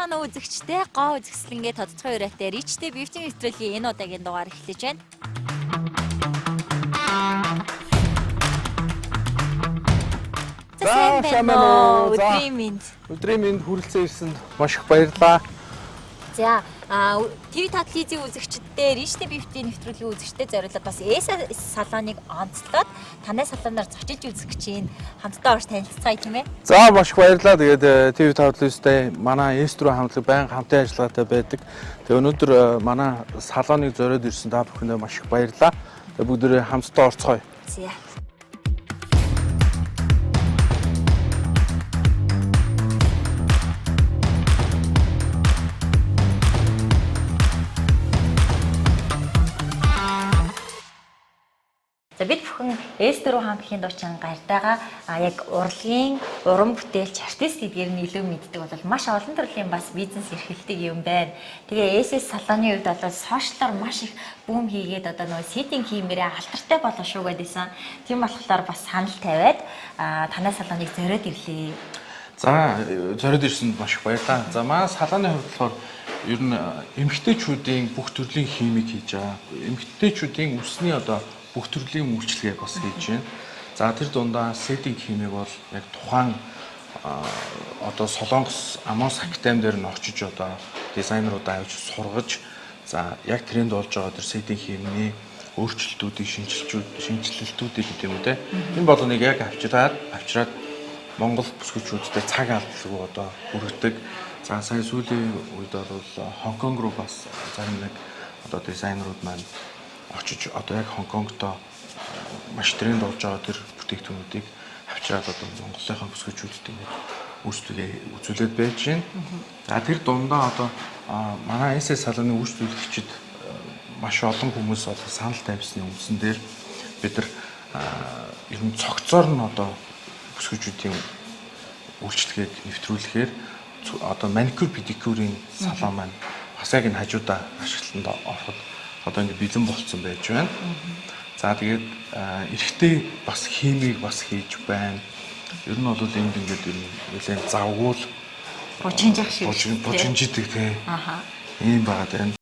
манай үзэгчтэй гоо үзэсгэлэнгээ тодтогын ураатай Ричтэй бивтийн нэвтрүүлгийн энэ удаагийн дугаар эхлэж байна. Сайн байна уу? Өдрийн мэнд хүрэлцэн ирсэнд маш их баярлалаа. За, ТV телевизийн үзэгчдээ Ричтэй бивтийн нэвтрүүлгийн үзэгчдээ зориулаад бас салоныг онцлоод танай салоноор зочилж үзэх гэж байна. Хамтдаа орж танилццгаая тийм ээ. За маш их баярлалаа. Тэгээд ТV телевизтэй манай рүү хамтлаг байнга хамтын ажиллагаатай байдаг. Тэгээд өнөөдөр манай салоныг зориод ирсэн та бүхэндээ маш их баярлалаа. Тэгээд бүгдээрээ хамтдаа орцгоё. За. За бид бүхэн S4 хамтлагийн дуучин гартайгаа яг урлагийн уран бүтээлч артист гэдгээр нь илүү мэддэг бол маш олон төрлийн бас бизнес эрхлэлтийг юм байна. Тэгээ SS салоны үед бол сошиалар маш их бүүм хийгээд одоо нөгөө сетинг хиймээрээ алтартай болоо шуугаад исэн. Тийм болохоор бас санал тавиад танай салоныг зориод ирлээ. За зориод ирсэнд маш их баярлалаа. За манай салоны хувьд болохоор ер нь эмэгтэйчүүдийн бүх төрлийн химиг хийж байгаа. Эмэгтэйчүүдийн өсний одоо бүх төрлийн үйлчлэгээ бас хийж байна. За тэр дундаа сетинг химиг бол яг тухайн одоо Солонгос Амос Актем дээр нь очиж одоо дизайнеруудаа авч сургаж за яг тренд болж байгаа тэр сетинг химний өөрчлөлтүүдийг шинжилэлтүүдийг гэдэг юм те. Энэ болгоныг яг авчираад Монгол бүсгүйчүүдтэй цаг алдалгүй одоо хүргэдэг. За сая сүүлийн үед бол Хонконг руу бас зарим нэг одоо дизайнерууд маань очиж одоо яг Хонконгтой маш тренд болж байгаа тэр бүтээгдэхүүнүүдийг авчираад одоо Монголынхаа бүсгүйчүүдэд ингээд үзүүлээд байж байна. За тэр дундаа одоо манай SS салоны үйлчлүүлэгчид маш олон хүмүүс одоо санал тавьсны үндсэн дээр бид нар ер нь цогцоор нь одоо бүсгүйчүүдийн үйлчлэгийг нэвтрүүлэхээр одоо маникюр педикюрийн салон маань бас яг энэ хажуудаа ашиглалтанд ороход одоо ингэ бэлэн болцсон байж байна. За тэгээд эрэгтэй бас химиг бас хийж байна. Ер нь бол энд ингээд ер нь нэлээд завгуул бужинжих шиг бужинжидэг тий. Ийм байгаад байна.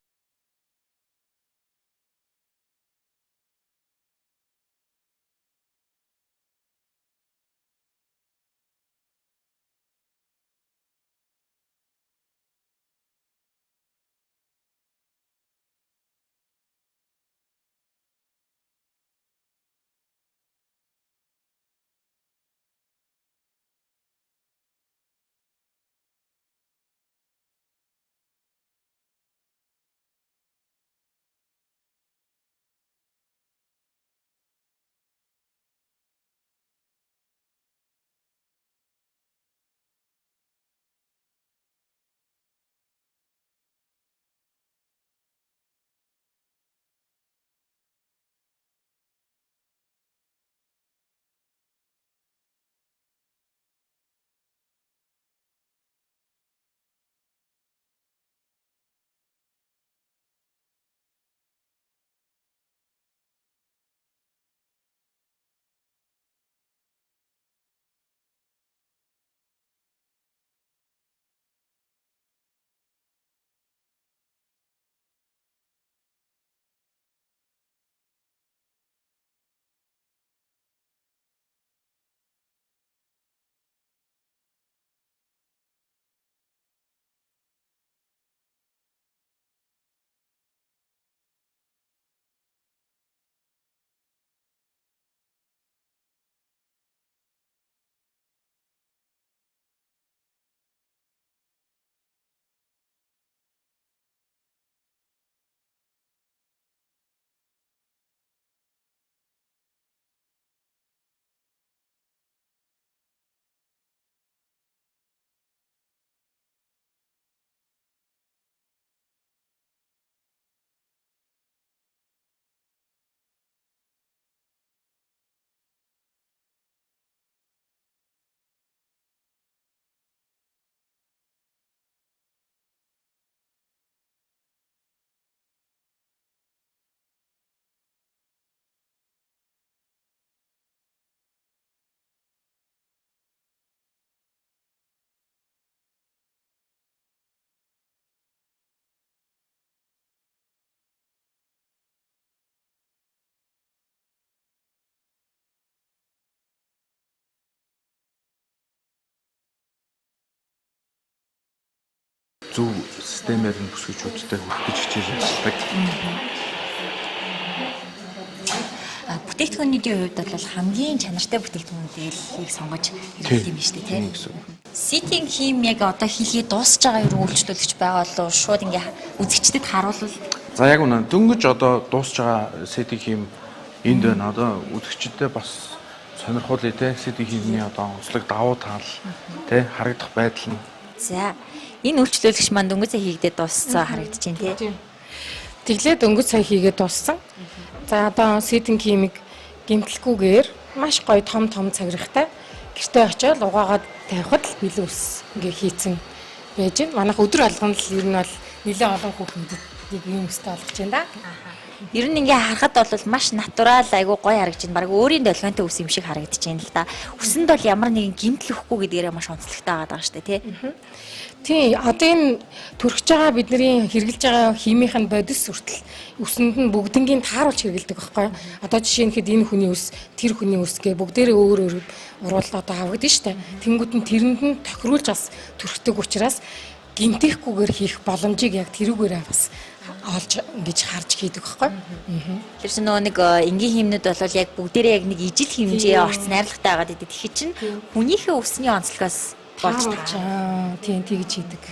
зөв системээр нь бүсгүйчүүдтэй хүргэж хичээж ажилладаг. Бүтээгдэхүүнүүдийн хувьд бол хамгийн чанартай бүтээгдэхүүнүүдийг сонгож хэрэглэх юм шүү дээ, тийм. Ситинг хийм яг одоо хийлгээ дуусж байгаа юу үйлчлүүлэгч байгаа болов шууд ингээ үзэгчдэд харуулвал. За яг үнэ дөнгөж одоо дуусж байгаа сетинг хийм энд байна. Одоо үзэгчдэд бас сонирхуулъя те. Сетинг хиймний одоо онцлог давуу тал те харагдах байдал нь. За энэ үйлчлүүлэгч маань дөнгөж сая хийгдээд дууссан харагдаж байна тийм. Тэглээ дөнгөж сая хийгээд дууссан. За одоо сетинг хиймийг гэмтэлгүйгээр маш гоё том цаграхтай гэртээ очиод угаагаад тавихад л билүү ус ингээ хийцэн байж байна. Манайх өдөр алган л ер нь бол нэлээд олон хүүхнүүдэд ийм өстэй болгож байна да. Ер нь ингээ харахад бол маш натурал айгу гоё харагдаж байна. Бараг өөрийн долгионтой ус юм шиг харагдаж байна л да. Үсэнд бол ямар нэгэн гэмтэл өгөхгүй гэдгээрээ маш онцлогтой байгаа шүү дээ тий. Тий, одоо энэ төрөж байгаа бидний хэрэгжилж байгаа химийнхэн бодис хүртэл үсэнд нь бүгднгийн тааруулж хэрэгэлдэг байхгүй юу? Одоо жишээ нь хэд энэ хүний ус, тэр хүний ус гэ бүгдээрээ өөр уруулаад одоо авагдана шүү дээ. Тэнгүүд нь тэрэнд нь тохируулж бас төрөхдөг учраас гинтэхгүйгээр хийх боломжийг яг тэрүүгээрээ бас олж ингэж харж хийдэг байхгүй юу? Тэр чинь нөгөө нэг энгийн химнүүд бол яг бүгдээрээ яг нэг ижил хэмжээ орц найрлагатай байгаа гэдэг. Тэгэхээр чинь хүнийхээ үсний онцлогоос болж байгаа. Тийм тэгж хийдэг.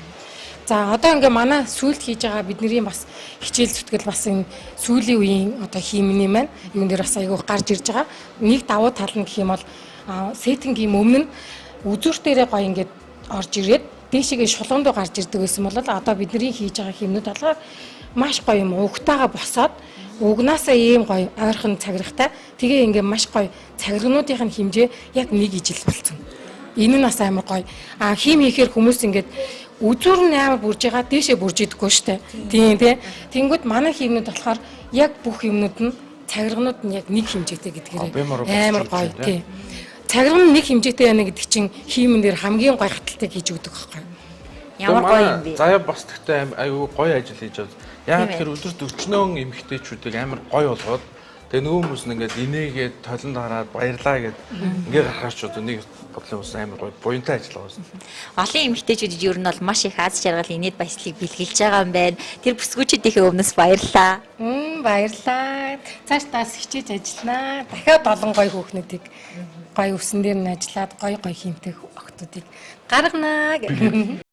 За одоо ингээ манай сүүлд хийж байгаа бидний бас хичээл зүтгэл бас энэ сүүлийн үеийн одоо химний маань юун дээр бас айгүй гарч ирж байгаа. Нэг давуу тал нь гэх юм бол сетингийн өмнө нь үзүүр дээрээ гоё ингээд орж ирээд дээшээгээ шулуундуу гарч ирдэг байсан бол одоо бидний хийж байгаа химнүүд болохоор маш гоё юм угтаага босоод угнаасаа ийм гоё ойрхон цаграхтай тэгээ ингээ маш гоё цаграгнуудын хэмжээ яг нэг ижил болсон. Энэ нь бас амар гоё. Хим хийхээр хүмүүс ингээд үзүүр нь амар бүрж байгаа дээшээ бүрж идэггүй штэ. Тийм тий. Тэнгүүд манай химнүүд болохоор яг бүх юмнууд нь цаграгнууд нь яг нэг хэмжээтэй гэдгээр амар гоё тий. Цаграг нь нэг хэмжээтэй байна гэдэг чинь химэн дээр хамгийн гоё хаталтай хийж өгдөг байхгүй. Ямар гоё юм бэ? Заяа бас тэгтээ аюу гоё ажил хийж байгаа. Яг тэгэхээр өдөрт 40 эмэгтэйчүүдийг амар гоё болгоод тэгээ нөгөө хүмүүс нь ингээд инээгээд толонд хараад баярлаа гэд ингээд гарахаар ч одоо нэг бодлын ус амар гоё буянтай ажиллаа байсан. Олон эмэгтэйчүүд ер нь бол маш их аз жаргал инээд баяслыг бэлгэлж байгаа юм байна. Тэр бүсгүүчүүдийнхээ өмнөөс баярлаа. Баярлаа. Цааш таас хичээж ажилланаа. Дахиад олон гоё хүүхнүүдийг гоё өсөн дээр нь ажиллаад гоё химтэй охтуудыг гарганаа гэх.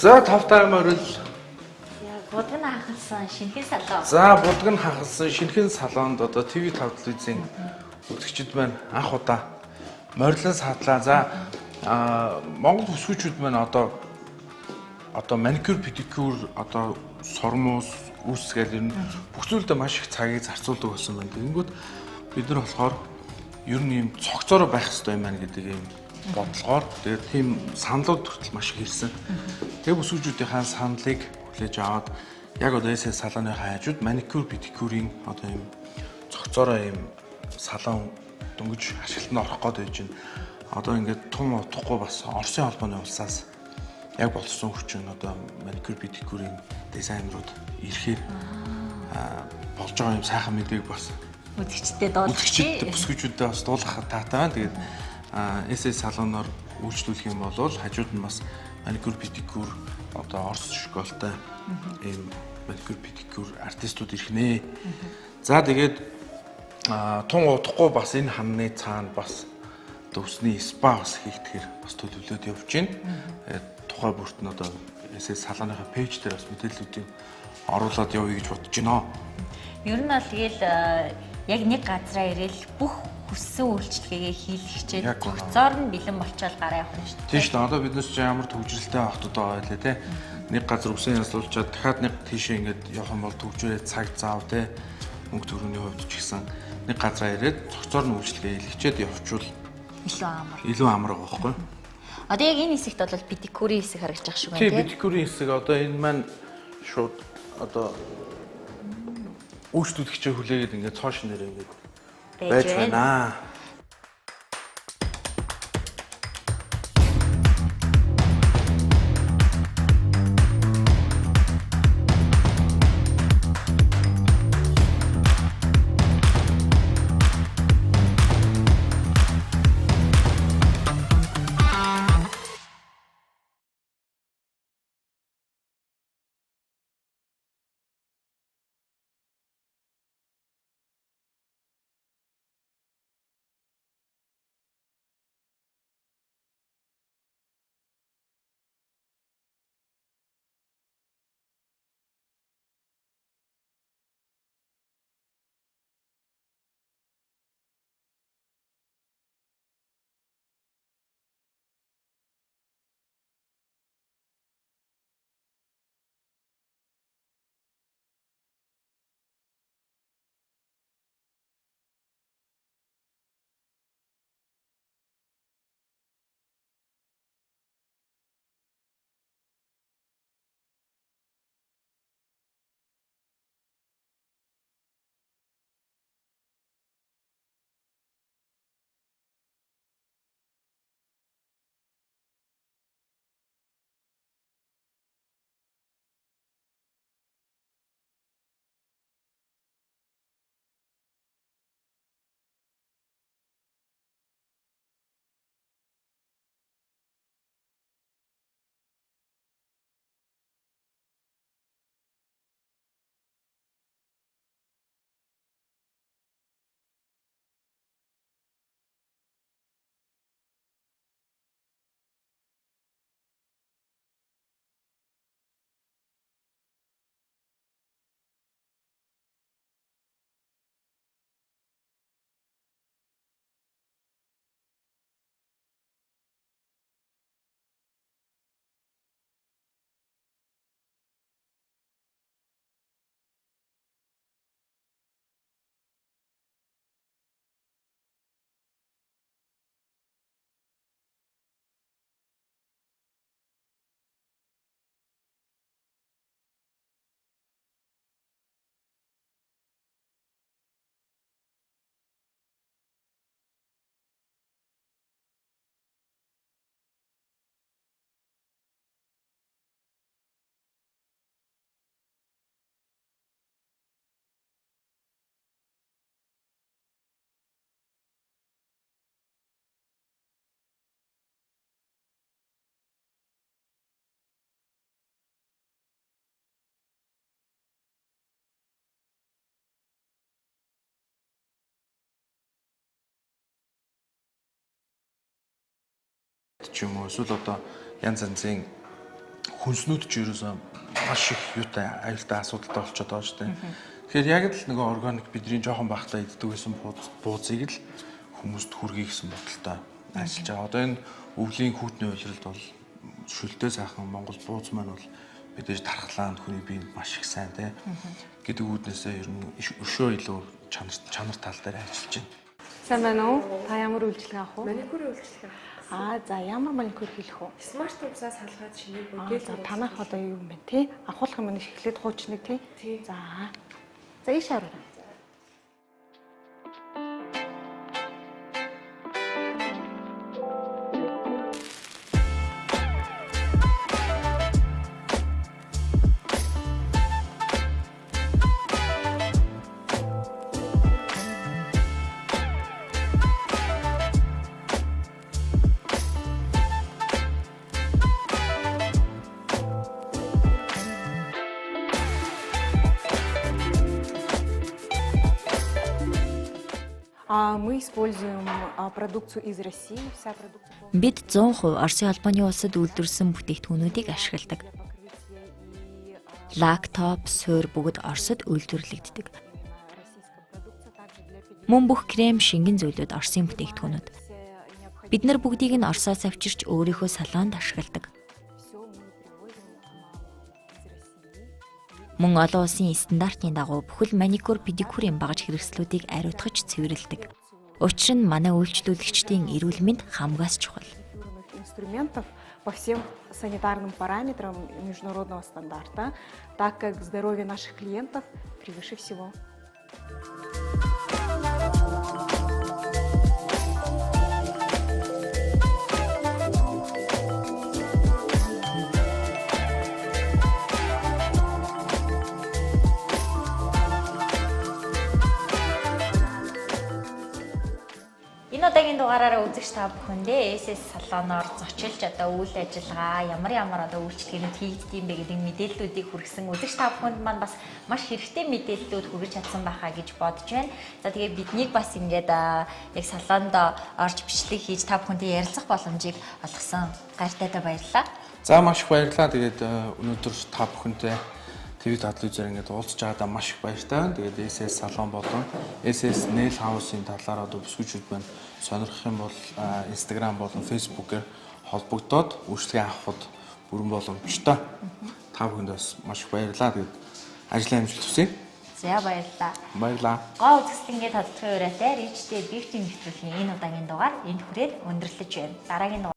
За тавтай морил. Будган хахалсан шинхэн салон. За будган хахалсан шинхэн салонд одоо ТV5 телевизийн үзэгчид маань анх удаа морилон садлаа. За Монгол бүсгүйчүүд маань одоо маникюр, педикюр, одоо сормоос, үүсгээл ер нь бүх зүйлдээ маш их цагийг зарцуулдаг болсон байна. Тэгэнгүүт бид нар болохоор ер нь юм цогцоороо байх хэрэгтэй юм байна гэдэг юм бодлогоор тэгээд тийм саналууд хүртэл маш их ирсэн. Тэгээ бүсгүйчүүдийн саналыг хүлээж аваад яг одоо эсэ салооны хажууд маникюр, педикюрийн одоо юм цогцоороо юм салон дөнгөж ашиглалтанд орох гээд байж байна. Одоо ингээд тун утгагүй бас Оросын холбооны улсаас яг болсон хүчин одоо маникюр, педикюрийн дизайнерууд ирэхээр болж байгаа юм сайхан мэдээг бас үзэгчдэд дуулчих. Бүсгүйчүүдэд бас дуулгах таатай байна. Тэгээд эсэ салоноор үйлчлүүлэх юм бол хажууд нь бас маникюр, педикюр одоо Орос школтой ийм маникюр, педикюр артистууд ирэх нэ. За тэгээд тун удахгүй бас энэ хамны цаана бас өсний спа бас хийгдэхээр бас төлөвлөд явж байна. Тухай бүрт нь одоо эсэ салооныхаа пэйж дээр бас мэдээллүүдийг оруулаад явъя гэж бодож байна. Ер нь бол тэгэл яг нэг газараа ирээл бүх хүссэн үйлчлэгээ хийх хичээл цогцоор нь бэлэн болчоод гараа явах нь шүү дээ. Тийм шүү дээ. Одоо биднес ч ямар төвжрэлтэй ахтууд байгаа байлээ те. Нэг газар үсэн яслуулчаад дахиад нэг тийшээ ингээд явах юм бол төвжрээ цаг заав те. Мөнгө төгрөгийн хувьд ч гэсэн нэг газараа ирээд цогцоор нь үйлчлэгээ хийлгчээд явуучвал илүү амар байгаа байхгүй. Одоо яг энэ хэсэгт бол педикюрийн хэсэг харагдаж байгаа шүү байна тийм. Педикюрийн хэсэг одоо энэ маань шууд одоо үйлчлүүлэгчээ хүлээгээд ингээд цоош нэрээ ингээд байж байна. ч юм уу эсвэл одоо янз янзын хүнснүүд ч ерөөсөө маш их юутай аюултай асуудалтай болчиход байгаа шүү дээ. Тэгэхээр яг л нөгөө органик бидний жоохон бахтай иддэг гэсэн бууцыг л хүмүүст хүргэе гэсэн бодолтой ажиллаж байгаа. Одоо энэ өвлийн хүүтний улиралд бол шүлтэй сайхан Монгол бууз маань бол мэдээж тархлаанд хүний биед маш их сайн тий гэдэг үүднээсээ ер нь өшөө илүү чанар тал дээр ажиллаж байна. Сайн байна уу? Та ямар үйлчлэг авах вэ? Маникюрын үйлчлэг. За ямар маникюр хийх вэ? Смарт хувцас салгаад шинийг За танах одоо юу юм бэ те? Ахуулах юм нэг эхлээд хуучныг те. За. За ийш хараа. Мы используем продукцию из России. Вся продукция Бид 100% Оросын холбооны улсад үйлдвэрлэсэн бүтээгдэхүүнүүдийг ашигладаг. Лактоп, суур бүгд Оросд үйлдвэрлэгддэг. Мөн бүх крем, шингэн зүйлүүд Оросын бүтээгдэхүүнүүд. Бид нар бүгдийг нь Оросоос авчирч өөрийнхөө салонд ашигладаг. Мөн олон улсын стандартын дагуу бүхэл маникюр, педикюрийн багаж хэрэгслүүдийг ариутгаж цэвэрлэдэг. Учир нь манай үйлчлүүлэгчдийн эрүүл мэнд хамгаас чухал. инструментов по всем санитарным параметрам международного стандарта, так как здоровье наших клиентов превыше всего. Энэ удаагийн дугаараараа үзэгч та бүхэндээ SS салоноор зочилж одоо үйл ажиллагаа ямар одоо үйлчлэгээнүүд хийгддэм бэ гэдэг мэдээллүүдийг хүргэсэн үзэгч та бүхэнд маань бас маш хэрэгтэй мэдээллүүд хүргэж чадсан байхаа гэж бодож байна. За тэгээ биднийг бас ингээд яг салонд орж бичлэг хийж та бүхэнтэй ярилцах боломжийг олгосон гайртайдаа баярлалаа. За маш их баярлалаа. Тэгээд өнөөдөр та бүхэнтэй TV телевизээр ингээд уулзж байгаадаа маш их баяртай байна. Тэгээд SS салон болон SS Nail House-ийн талаар одоо бүсгүйчүүд байна. Сонирхох юм бол Instagram болон Facebook-ээр холбогдоод үйлчлэгээ авахд бүрэн боломжтой. Та бүхэнд бас маш их баярлалаа. Тэгээд ажлын амжилт хүсье. За баярлалаа. Баярлалаа. Гоо үзэсгэлэнгээ тодорхой ураатай Ричтэй Бифтийн нэвтрүүлгийн энэ удаагийн дугаар энд хүрээд өндөрлөж байна. Дараагийн